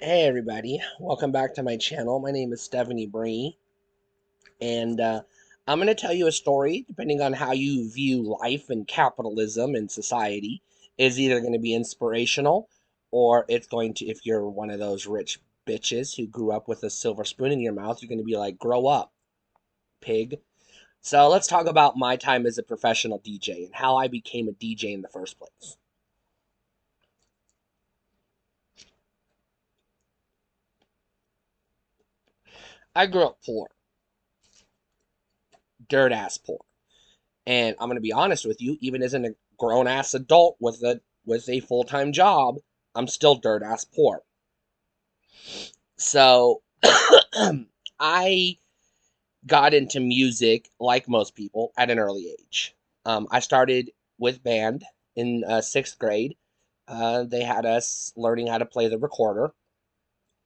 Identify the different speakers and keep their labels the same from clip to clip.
Speaker 1: Hey everybody, welcome back to my channel. My name is Stephanie Bree, and I'm going to tell you a story, depending on how you view life and capitalism and society, is either going to be inspirational or it's going to, if you're one of those rich bitches who grew up with a silver spoon in your mouth, you're going to be like, grow up, pig. So let's talk about my time as a professional DJ and how I became a DJ in the first place. I grew up poor, dirt ass poor. And I'm going to be honest with you, even as a grown ass adult with a full time job, I'm still dirt ass poor. So I got into music like most people at an early age. I started with band in sixth grade. They had us learning how to play the recorder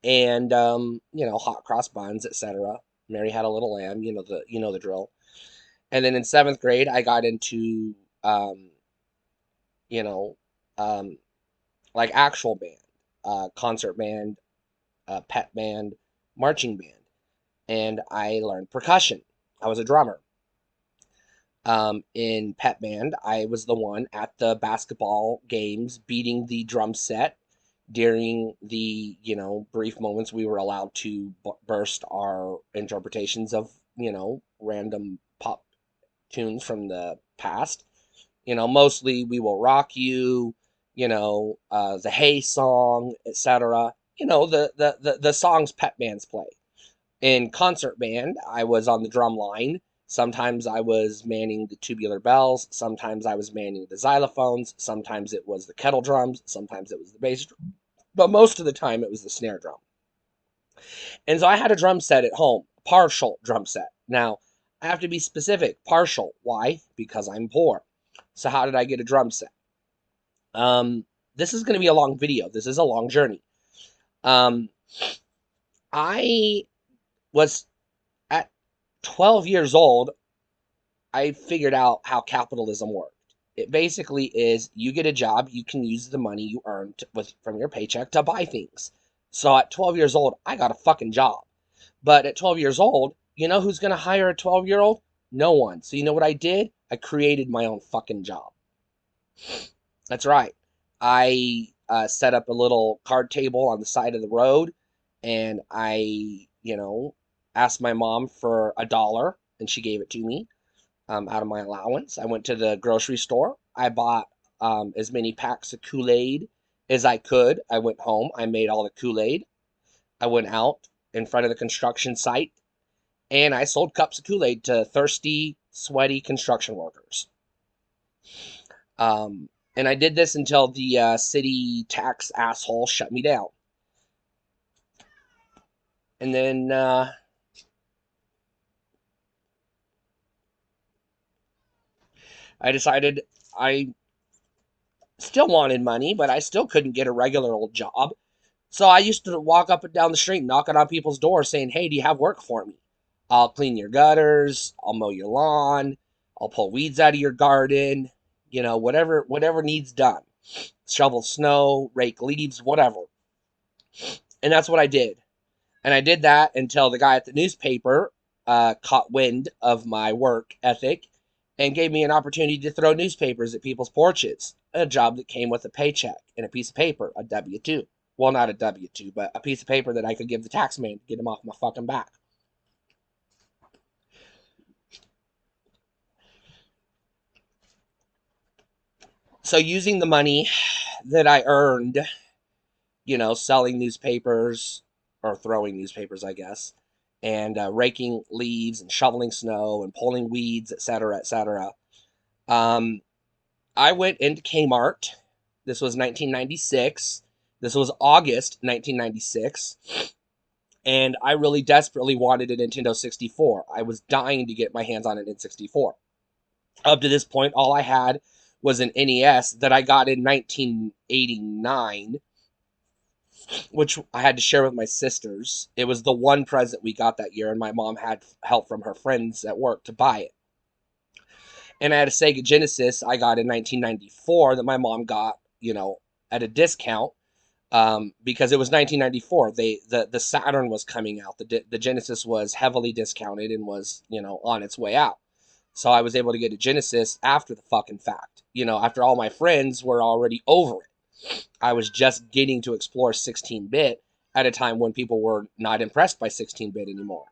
Speaker 1: and hot cross buns, etc. Mary had a little lamb, you know the drill. And then in seventh grade, I got into um, you know, um, like actual band, concert band, pet band, marching band, and I learned percussion. I was a drummer. In pet band, I was the one at the basketball games beating the drum set during the brief moments we were allowed to burst our interpretations of random pop tunes from the past. Mostly We Will Rock You, the Hey song, etc. The songs pet bands play. In concert band, I was on the drum line. Sometimes I was manning the tubular bells. Sometimes I was manning the xylophones. Sometimes it was the kettle drums. Sometimes it was the bass drum. But most of the time it was the snare drum. And so I had a drum set at home, partial drum set. Now, I have to be specific, partial. Why? Because I'm poor. So how did I get a drum set? Um, this is going to be a long video. This is a long journey. Um, I was at 12 years old. I figured out how capitalism worked. It basically is you get a job, you can use the money you earned from your paycheck to buy things. So at 12 years old, I got a fucking job. But at 12 years old, you know who's going to hire a 12-year-old? No one. So you know what I did? I created my own fucking job. That's right. I set up a little card table on the side of the road, and I asked my mom for $1, and she gave it to me out of my allowance. I went to the grocery store. I bought as many packs of Kool-Aid as I could. I went home. I made all the Kool-Aid. I went out in front of the construction site, and I sold cups of Kool-Aid to thirsty, sweaty construction workers. And I did this until the city tax asshole shut me down. And then I decided I still wanted money, but I still couldn't get a regular old job. So I used to walk up and down the street knocking on people's doors saying, "Hey, do you have work for me? I'll clean your gutters, I'll mow your lawn, I'll pull weeds out of your garden, whatever needs done. Shovel snow, rake leaves, whatever." And that's what I did. And I did that until the guy at the newspaper caught wind of my work ethic and gave me an opportunity to throw newspapers at people's porches. A job that came with a paycheck and a piece of paper, a W 2. Well, not a W 2, but a piece of paper that I could give the tax man to get him off my fucking back. So, using the money that I earned, selling newspapers or throwing newspapers, I guess, and raking leaves and shoveling snow and pulling weeds, etc., etc. Um, I went into Kmart. This was 1996. This was August 1996. And I really desperately wanted a Nintendo 64. I was dying to get my hands on an N64. Up to this point, all I had was an NES that I got in 1989, which I had to share with my sisters. It was the one present we got that year, and my mom had help from her friends at work to buy it. And I had a Sega Genesis I got in 1994 that my mom got, at a discount. because it was 1994. The Saturn was coming out. The Genesis was heavily discounted and was, on its way out. So I was able to get a Genesis after the fucking fact. After all my friends were already over it. I was just getting to explore 16-bit at a time when people were not impressed by 16-bit anymore.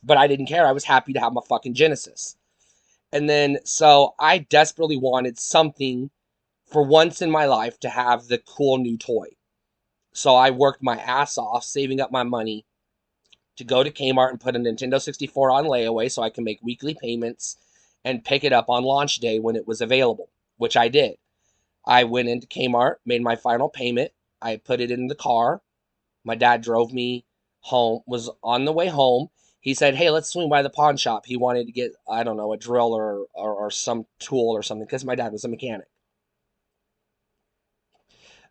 Speaker 1: But I didn't care. I was happy to have my fucking Genesis. And then, so I desperately wanted something for once in my life to have the cool new toy. So I worked my ass off saving up my money to go to Kmart and put a Nintendo 64 on layaway so I can make weekly payments and pick it up on launch day when it was available, which I did. I went into Kmart, made my final payment. I put it in the car. My dad drove me home, was on the way home. He said, hey, let's swing by the pawn shop. He wanted to get, I don't know, a drill or some tool or something because my dad was a mechanic.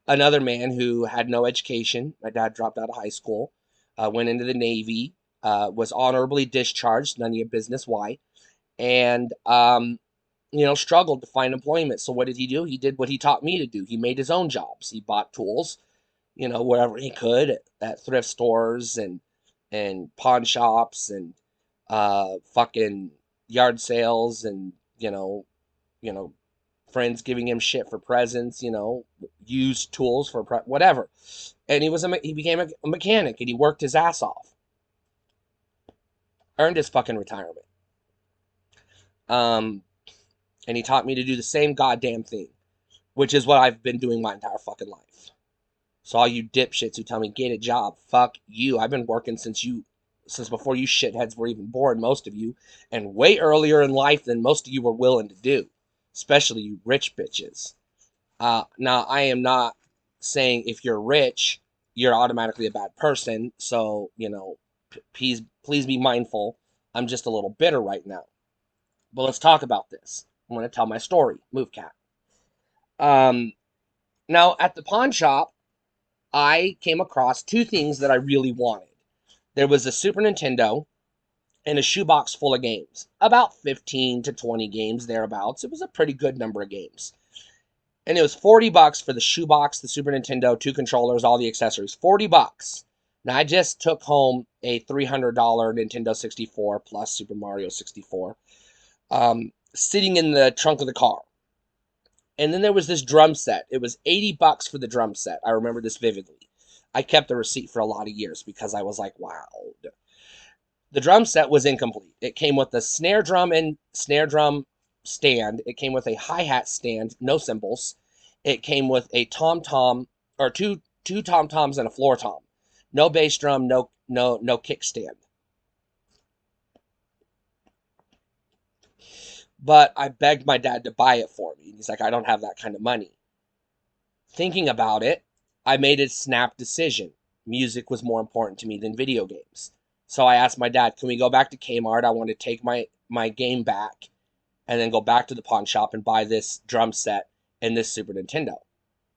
Speaker 1: Another man who had no education. My dad dropped out of high school, went into the Navy, was honorably discharged, none of your business why, and, struggled to find employment. So what did he do? He did what he taught me to do. He made his own jobs. He bought tools, wherever he could at thrift stores and pawn shops and fucking yard sales and, you know, friends giving him shit for presents, used tools for whatever. And he became a mechanic and he worked his ass off. Earned his fucking retirement. And he taught me to do the same goddamn thing, which is what I've been doing my entire fucking life. So all you dipshits who tell me get a job, fuck you. I've been working since before you shitheads were even born, most of you, and way earlier in life than most of you were willing to do, especially you rich bitches. Now, I am not saying if you're rich, you're automatically a bad person. So, please be mindful. I'm just a little bitter right now. But let's talk about this. I'm going to tell my story. Move, cat. Now, at the pawn shop, I came across two things that I really wanted. There was a Super Nintendo and a shoebox full of games. About 15 to 20 games thereabouts. It was a pretty good number of games. And it was $40 for the shoebox, the Super Nintendo, 2 controllers, all the accessories. $40. Now, I just took home a $300 Nintendo 64 plus Super Mario 64, sitting in the trunk of the car. And then there was this drum set. It was $80 for the drum set. I remember this vividly. I kept the receipt for a lot of years because I was like, wow. The drum set was incomplete. It came with a snare drum and snare drum stand. It came with a hi-hat stand, no cymbals. It came with a tom-tom, or two tom-toms and a floor tom. No bass drum, no kickstand. But I begged my dad to buy it for me. He's like, I don't have that kind of money. Thinking about it, I made a snap decision. Music was more important to me than video games. So I asked my dad, can we go back to Kmart? I want to take my game back and then go back to the pawn shop and buy this drum set and this Super Nintendo.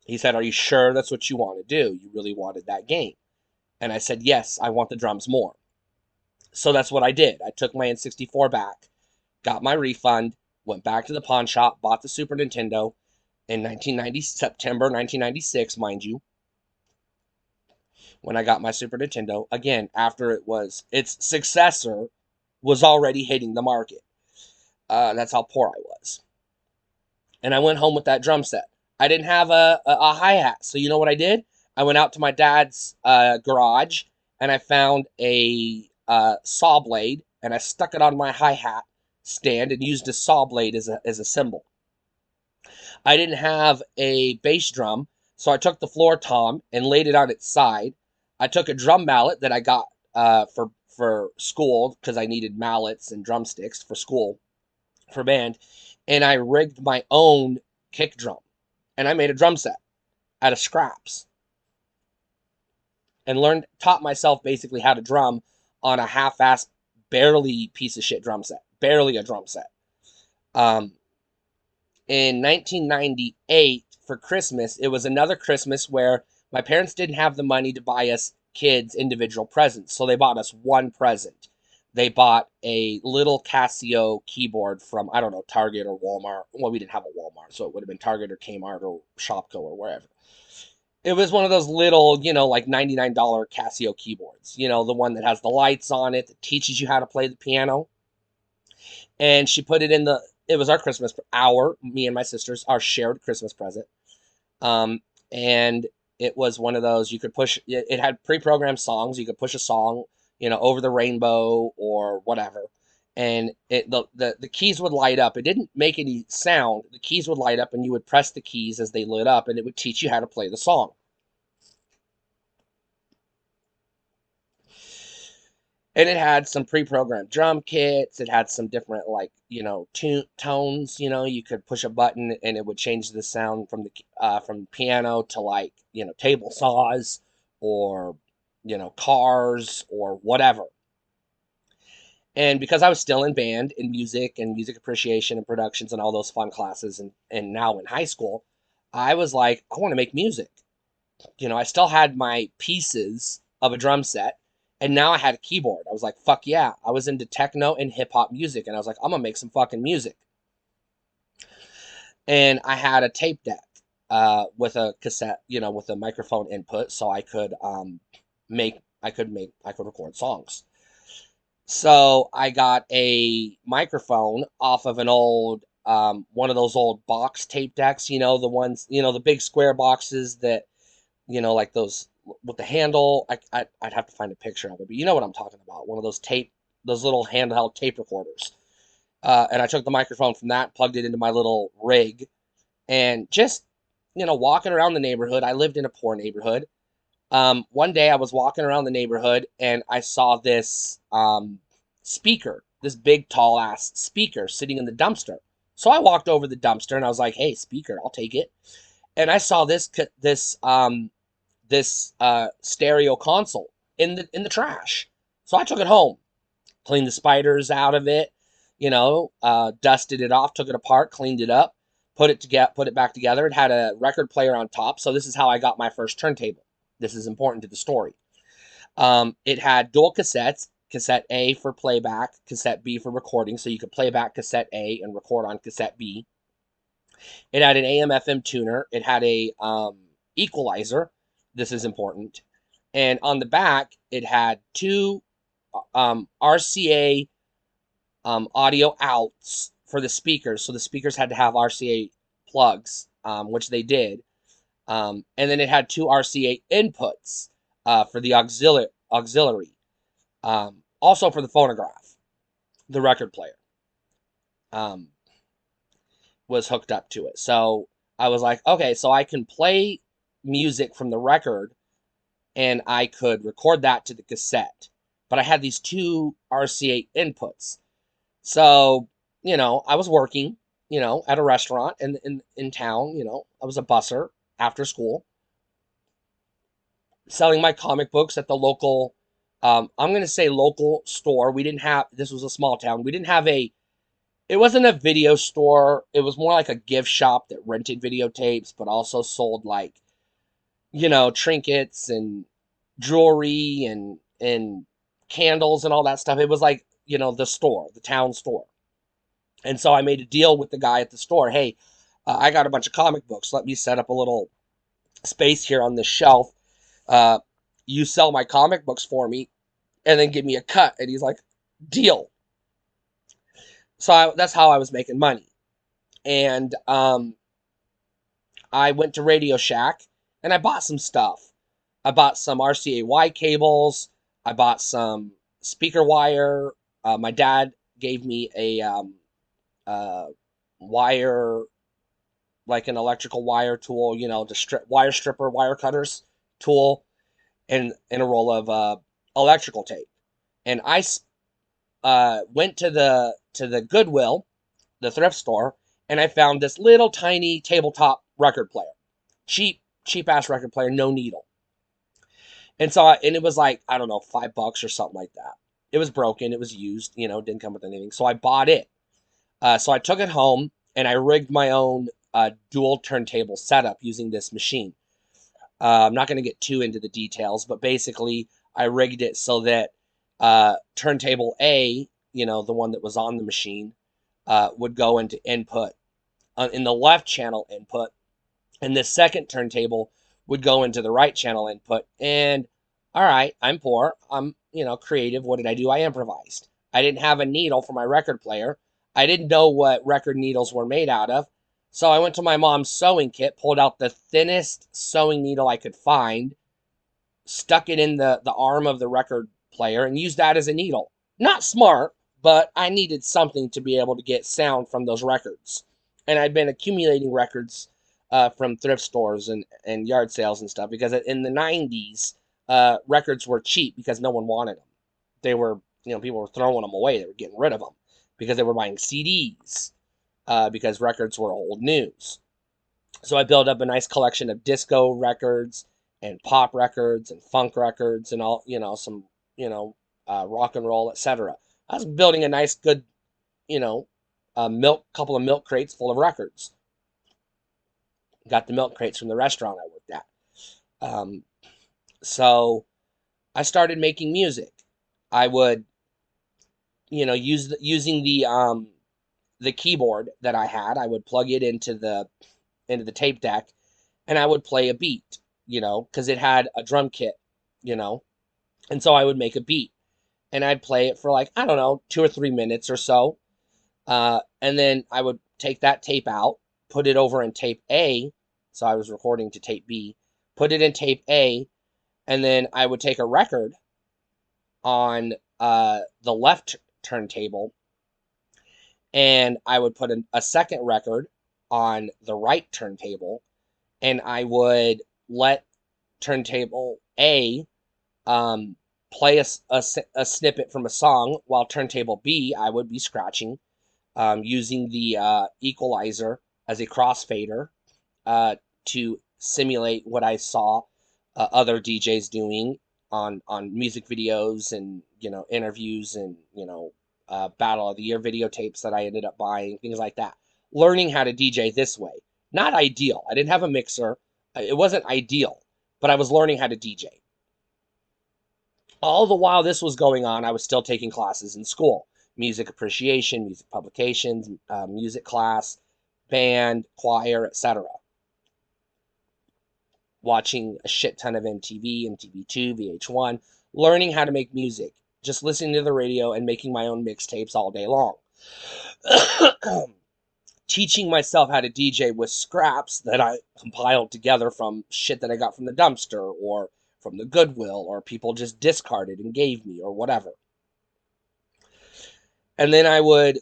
Speaker 1: He said, are you sure that's what you want to do? You really wanted that game? And I said, yes, I want the drums more. So that's what I did. I took my N64 back, got my refund, went back to the pawn shop, bought the Super Nintendo in September 1996, mind you, when I got my Super Nintendo, again, after its successor was already hitting the market. That's how poor I was. And I went home with that drum set. I didn't have a hi-hat, so you know what I did? I went out to my dad's garage, and I found a saw blade, and I stuck it on my hi-hat stand and used a saw blade as a cymbal. I didn't have a bass drum, so I took the floor tom and laid it on its side. I took a drum mallet that I got for school because I needed mallets and drumsticks for school, for band, and I rigged my own kick drum. And I made a drum set out of scraps and taught myself basically how to drum on a half-assed, barely piece of shit drum set. Barely a drum set. In 1998, for Christmas, it was another Christmas where my parents didn't have the money to buy us kids individual presents, so they bought us one present. They bought a little Casio keyboard from, I don't know, Target or Walmart. Well, we didn't have a Walmart, so it would have been Target or Kmart or Shopko or wherever. It was one of those little, like $99 Casio keyboards. The one that has the lights on it that teaches you how to play the piano. And she put it in the. It was our Christmas, me and my sisters, our shared Christmas present. Um, and it was one of those you could push. It had pre-programmed songs. You could push a song, over the rainbow or whatever, and the keys would light up. It didn't make any sound. The keys would light up, and you would press the keys as they lit up, and it would teach you how to play the song. And it had some pre-programmed drum kits. It had some different, like, tones. You could push a button and it would change the sound from piano to, like, table saws, or cars or whatever. And because I was still in band and music appreciation and productions and all those fun classes, and now in high school, I was like, I want to make music. I still had my pieces of a drum set, and now I had a keyboard. I was like, fuck yeah. I was into techno and hip hop music, and I was like, I'm gonna make some fucking music. And I had a tape deck with a cassette, with a microphone input, so I could record songs. So I got a microphone off of an old one of those old box tape decks, the ones, the big square boxes that, like those with the handle. I'd have to find a picture of it, but you know what I'm talking about. One of those little handheld tape recorders. And I took the microphone from that, plugged it into my little rig, and just, walking around the neighborhood. I lived in a poor neighborhood. One day I was walking around the neighborhood and I saw this speaker, this big tall ass speaker sitting in the dumpster. So I walked over the dumpster and I was like, "Hey, speaker, I'll take it." And I saw this stereo console in the trash. So I took it home, cleaned the spiders out of it, dusted it off, took it apart, cleaned it up, put it back together. It had a record player on top. So this is how I got my first turntable. This is important to the story. It had dual cassettes, cassette A for playback, cassette B for recording, so you could play back cassette A and record on cassette B. It had an AM/FM tuner. It had a equalizer. This is important. And on the back, it had two RCA audio outs for the speakers. So the speakers had to have RCA plugs, which they did. And then it had two RCA inputs for the auxiliary. Also for the phonograph, the record player was hooked up to it. So I was like, okay, so I can play music from the record and I could record that to the cassette. But I had these two RCA inputs. So, I was working, at a restaurant in town. I was a busser after school, selling my comic books at the local, I'm going to say local store. This was a small town. We didn't have it wasn't a video store. It was more like a gift shop that rented videotapes, but also sold, like, trinkets and jewelry and candles and all that stuff. It was like, the town store. And so I made a deal with the guy at the store. Hey, I got a bunch of comic books. Let me set up a little space here on this shelf. Uh, you sell my comic books for me and then give me a cut. And he's like, deal. So that's how I was making money. And I went to Radio Shack and I bought some stuff. I bought some RCA-Y cables. I bought some speaker wire. My dad gave me a wire, like an electrical wire tool, to wire stripper, wire cutters tool, and a roll of electrical tape. And I went to the Goodwill, the thrift store, and I found this little tiny tabletop record player, cheap ass record player, no needle. And so and it was like, I don't know, $5 or something like that. It was broken, it was used, didn't come with anything. So I bought it. So I took it home and I rigged my own dual turntable setup using this machine. I'm not going to get too into the details, but basically I rigged it so that turntable A, the one that was on the machine, would go into input in the left channel input, and this second turntable would go into the right channel input. And all right, I'm poor. I'm, creative. What did I do? I improvised. I didn't have a needle for my record player. I didn't know what record needles were made out of. So I went to my mom's sewing kit, pulled out the thinnest sewing needle I could find, stuck it in the arm of the record player, and used that as a needle. Not smart, but I needed something to be able to get sound from those records. And I'd been accumulating records from thrift stores and yard sales and stuff because in the 90s, records were cheap because no one wanted them. They were, people were throwing them away. They were getting rid of them because they were buying CDs because records were old news. So I built up a nice collection of disco records and pop records and funk records and all, some, rock and roll, etc. I was building a nice, good, you know, couple of milk crates full of records. Got the milk crates from the restaurant I worked at. Um, so I started making music. I would, using the keyboard that I had, I would plug it into the tape deck, and I would play a beat, because it had a drum kit, you know, and so I would make a beat, and I'd play it for like, I don't know, 2 or 3 minutes or so, and then I would take that tape out, put it over in tape A, so I was recording to tape B, put it in tape A, and then I would take a record on the left turntable, and I would put a second record on the right turntable, and I would let turntable A play a snippet from a song, while turntable B, I would be scratching using the equalizer as a crossfader to simulate what I saw other DJs doing on music videos and interviews and Battle of the Year videotapes that I ended up buying, things like that. Learning how to DJ this way. Not ideal. I didn't have a mixer. It wasn't ideal, but I was learning how to DJ. All the while this was going on, I was still taking classes in school. Music appreciation, music publications, music class, band, choir, etc. Watching a shit ton of MTV, MTV2, VH1, learning how to make music. Just listening to the radio and making my own mixtapes all day long. Teaching myself how to DJ with scraps that I compiled together from shit that I got from the dumpster or from the Goodwill or people just discarded and gave me or whatever. And then I would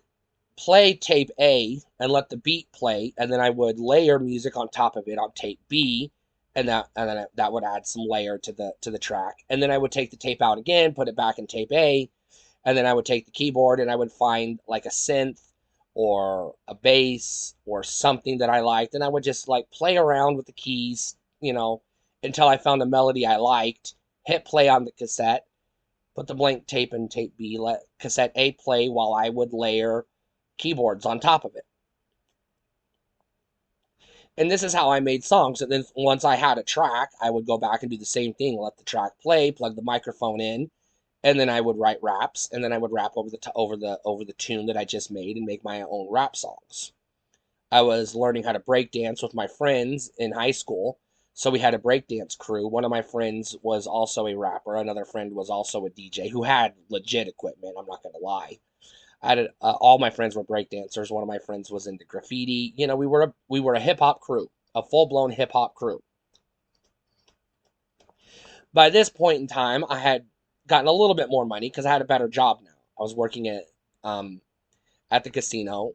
Speaker 1: play tape A and let the beat play, and then I would layer music on top of it on tape B, and that would add some layer to the track. And then I would take the tape out again, put it back in tape A, and then I would take the keyboard and I would find like a synth or a bass or something that I liked, and I would just like play around with the keys, until I found a melody I liked, hit play on the cassette, put the blank tape in tape B, let cassette A play while I would layer keyboards on top of it. And this is how I made songs. And then once I had a track, I would go back and do the same thing, let the track play, plug the microphone in, and then I would write raps, and then I would rap over the tune that I just made and make my own rap songs. I was learning how to break dance with my friends in high school, so we had a breakdance crew. One of my friends was also a rapper. Another friend was also a DJ who had legit equipment. I'm not gonna lie. All my friends were breakdancers. One of my friends was into graffiti. We were a hip hop crew, a full blown hip hop crew. By this point in time, I had gotten a little bit more money because I had a better job now. I was working at the casino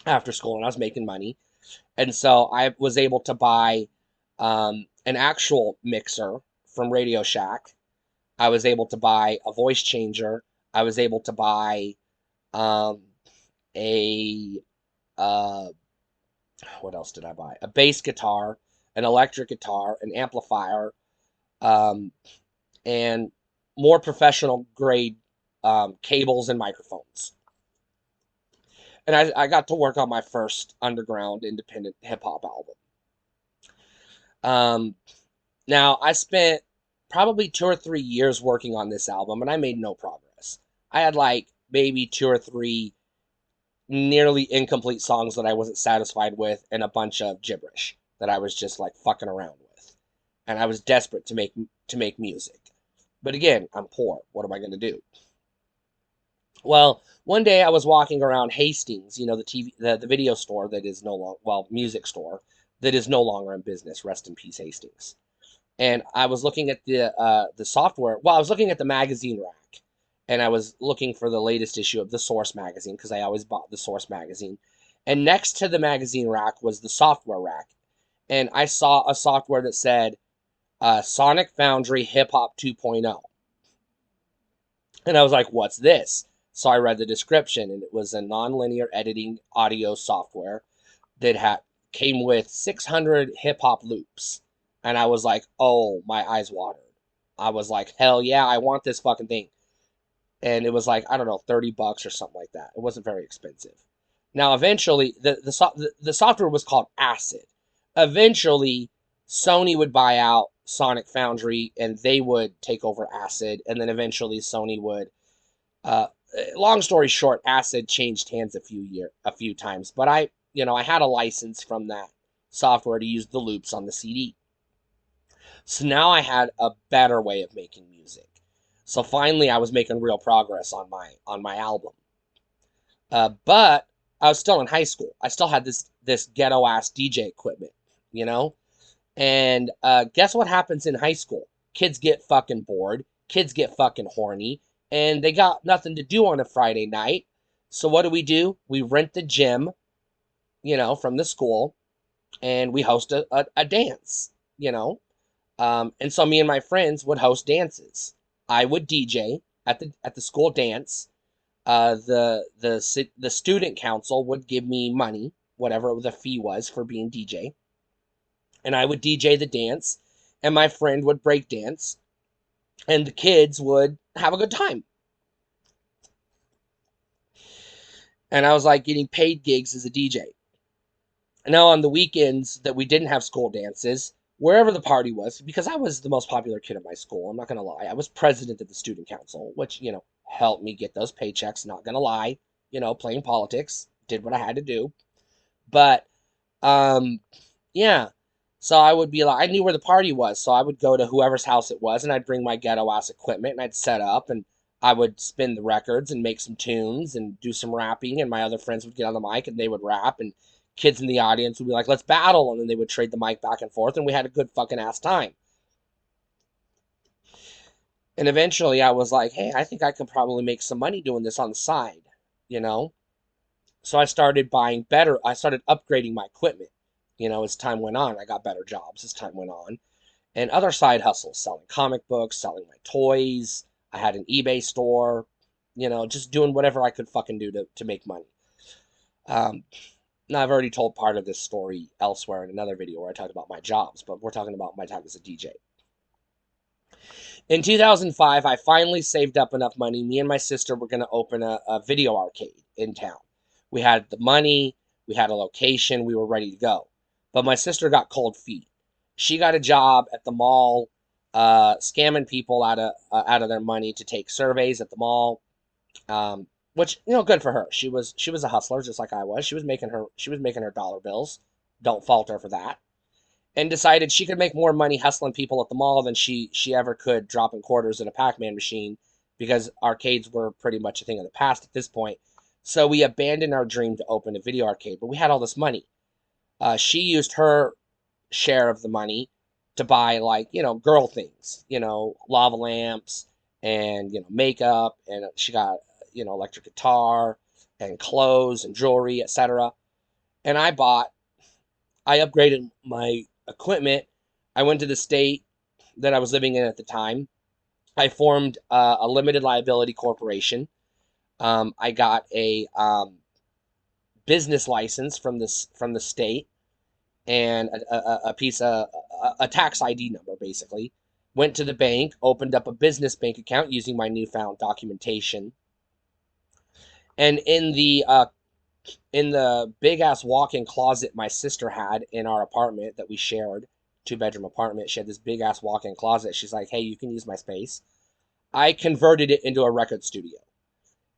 Speaker 1: after school, and I was making money, and so I was able to buy an actual mixer from Radio Shack. I was able to buy a voice changer. I was able to buy um, a what else did I buy? A bass guitar, an electric guitar, an amplifier, um, and more professional grade cables and microphones. And I got to work on my first underground independent hip hop album. Now, I spent probably 2 or 3 years working on this album, and I made no progress. I had like maybe 2 or 3 nearly incomplete songs that I wasn't satisfied with, and a bunch of gibberish that I was just like fucking around with. and I was desperate to make music. But again, I'm poor. What am I going to do? Well, one day I was walking around Hastings, the the video store that is no longer, well, music store that is no longer in business. Rest in peace, Hastings. And I was looking at the software. Well, I was looking at the magazine rack, and I was looking for the latest issue of the Source magazine because I always bought the Source magazine. And next to the magazine rack was the software rack, and I saw a software that said Sonic Foundry Hip Hop 2.0. And I was like, what's this? So I read the description, and it was a nonlinear editing audio software that came with 600 hip hop loops. And I was like, oh, my eyes watered. I was like, hell yeah, I want this fucking thing. And it was like, I don't know, $30 or something like that. It wasn't very expensive. Now, eventually, the software was called Acid. Eventually, Sony would buy out Sonic Foundry, and they would take over Acid, and then eventually Sony would. Uh, Long story short, Acid changed hands a few times, but I had a license from that software to use the loops on the CD. So now I had a better way of making music. So finally, I was making real progress on my album. But I was still in high school. I still had this ghetto ass DJ equipment, you know. And guess what happens in high school? Kids get fucking bored. Kids get fucking horny, and they got nothing to do on a Friday night. So what do? We rent the gym, from the school, and we host a dance, you know. And so me and my friends would host dances. I would DJ at the school dance. The student council would give me money, whatever the fee was for being DJ, and I would DJ the dance, and my friend would break dance, and the kids would have a good time. And I was like getting paid gigs as a DJ. Now on the weekends that we didn't have school dances, wherever the party was, because I was the most popular kid in my school, I'm not gonna lie. I was president of the student council, which, helped me get those paychecks, not gonna lie. Playing politics, did what I had to do. But um yeah. So I would be like, I knew where the party was, so I would go to whoever's house it was, and I'd bring my ghetto ass equipment, and I'd set up, and I would spin the records and make some tunes and do some rapping, and my other friends would get on the mic and they would rap, and kids in the audience would be like, let's battle, and then they would trade the mic back and forth, and we had a good fucking ass time. And eventually I was like, hey, I think I can probably make some money doing this on the side, you know? So I started upgrading my equipment. As time went on, I got better jobs as time went on. And other side hustles, selling comic books, selling my toys. I had an eBay store, just doing whatever I could fucking do to make money. Um, Now, I've already told part of this story elsewhere in another video where I talked about my jobs, but we're talking about my time as a DJ. In 2005, I finally saved up enough money. Me and my sister were going to open a video arcade in town. We had the money, we had a location, we were ready to go. But my sister got cold feet. She got a job at the mall, scamming people out of their money to take surveys at the mall. Which, good for her. She was a hustler just like I was. She was making her dollar bills. Don't fault her for that. And decided she could make more money hustling people at the mall than she ever could dropping quarters in a Pac-Man machine, because arcades were pretty much a thing of the past at this point. So we abandoned our dream to open a video arcade, but we had all this money. She used her share of the money to buy, like, girl things, lava lamps and, makeup, and she got, electric guitar and clothes and jewelry, etc. And I upgraded my equipment. I went to the state that I was living in at the time. I formed a limited liability corporation. I got a business license from the state, and a piece of a tax ID number, basically. Went to the bank, opened up a business bank account using my newfound documentation, and in the big ass walk-in closet my sister had in our apartment that we shared, 2-bedroom apartment. She had this big ass walk-in closet. She's like, hey, you can use my space. I converted it into a record studio.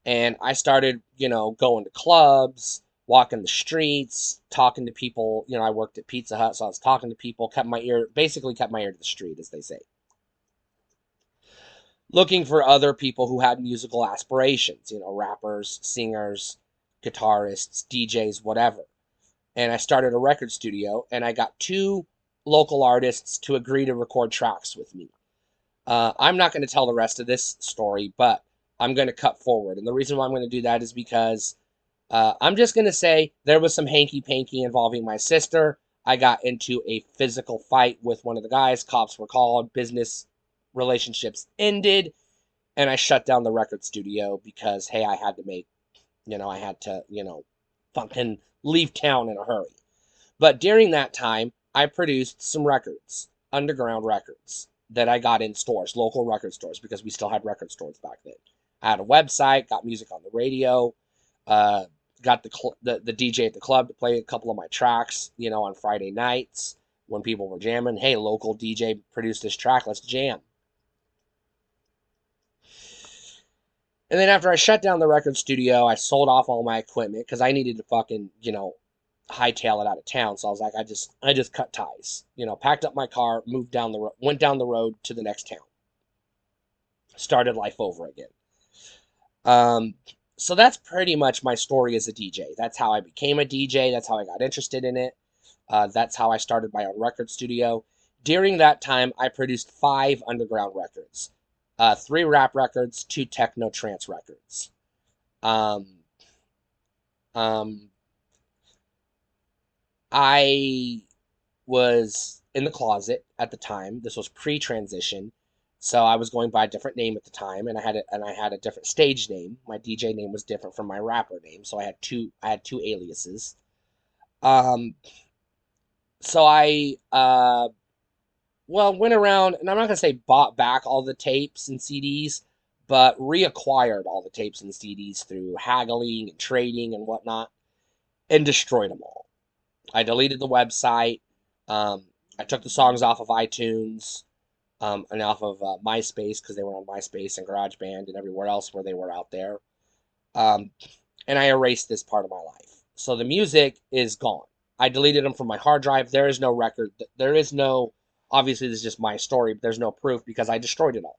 Speaker 1: And I started, going to clubs, walking the streets, talking to people. You know, I worked at Pizza Hut, so I was talking to people, basically kept my ear to the street, as they say, looking for other people who had musical aspirations, you know, rappers, singers, guitarists, DJs, whatever. And I started a record studio, and I got two local artists to agree to record tracks with me. I'm not going to tell the rest of this story, but I'm going to cut forward. And the reason why I'm going to do that is because I'm just going to say there was some hanky panky involving my sister. I got into a physical fight with one of the guys. Cops were called. Business relationships ended. And I shut down the record studio because, hey, I had to make, I had to, fucking leave town in a hurry. But during that time, I produced some records, underground records, that I got in stores, local record stores, because we still had record stores back then. I had a website, got music on the radio, uh, got the DJ at the club to play a couple of my tracks, on Friday nights when people were jamming. Hey, local DJ produced this track, let's jam. And then after I shut down the record studio, I sold off all my equipment because I needed to fucking, hightail it out of town. So I was like, I just cut ties. Packed up my car, moved down the road, went down the road to the next town, started life over again. Um, so that's pretty much my story as a DJ. That's how I became a DJ. That's how I got interested in it. That's how I started my own record studio. During that time, I produced 5 underground records, 3 rap records, 2 techno trance records. Um, um, I was in the closet at the time. This was pre-transition, so I was going by a different name at the time, and I had a different stage name. My DJ name was different from my rapper name, so I had two aliases. Um, so I went around, and I'm not gonna say bought back all the tapes and CDs, but reacquired all the tapes and CDs through haggling and trading and whatnot, and destroyed them all. I deleted the website. Um, I took the songs off of iTunes, and off of MySpace because they were on MySpace and GarageBand and everywhere else where they were out there. Um, and I erased this part of my life. So the music is gone. I deleted them from my hard drive. There is no record. There is no, obviously, this is just my story, but there's no proof because I destroyed it all.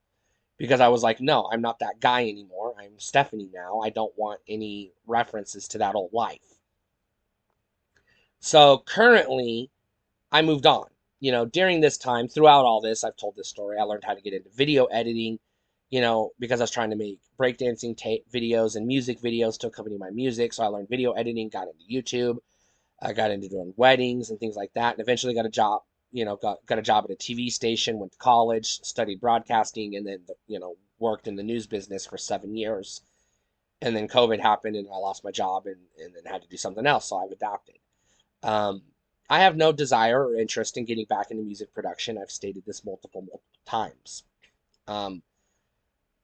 Speaker 1: Because I was like, no, I'm not that guy anymore. I'm Stephanie now. I don't want any references to that old life. So currently, I moved on. During this time, throughout all this, I've told this story. I learned how to get into video editing, because I was trying to make breakdancing videos and music videos to accompany my music. So I learned video editing, got into YouTube. I got into doing weddings and things like that, and eventually got a job. Got a job at a TV station. Went to college, studied broadcasting, and then worked in the news business for 7 years. And then COVID happened, and I lost my job, and then had to do something else. So I've adapted. Um, I have no desire or interest in getting back into music production. I've stated this multiple times. Um,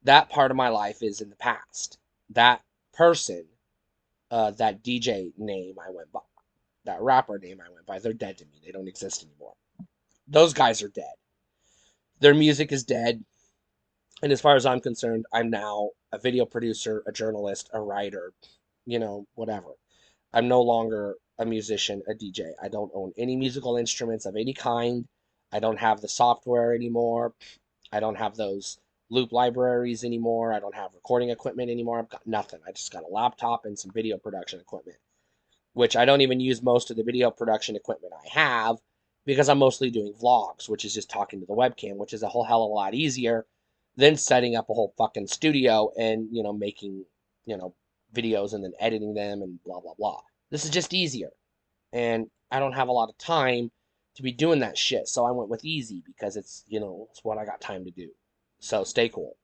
Speaker 1: that part of my life is in the past. That person, that DJ name I went by, that rapper name I went by, they're dead to me. They don't exist anymore. Those guys are dead. Their music is dead. And as far as I'm concerned, I'm now a video producer, a journalist, a writer, whatever. I'm no longer a musician, a DJ. I don't own any musical instruments of any kind. I don't have the software anymore. I don't have those loop libraries anymore. I don't have recording equipment anymore. I've got nothing. I just got a laptop and some video production equipment, which I don't even use most of the video production equipment I have because I'm mostly doing vlogs, which is just talking to the webcam, which is a whole hell of a lot easier than setting up a whole fucking studio and, making, videos and then editing them and blah, blah, blah. This is just easier. And I don't have a lot of time to be doing that shit. So I went with easy because it's what I got time to do. So stay cool.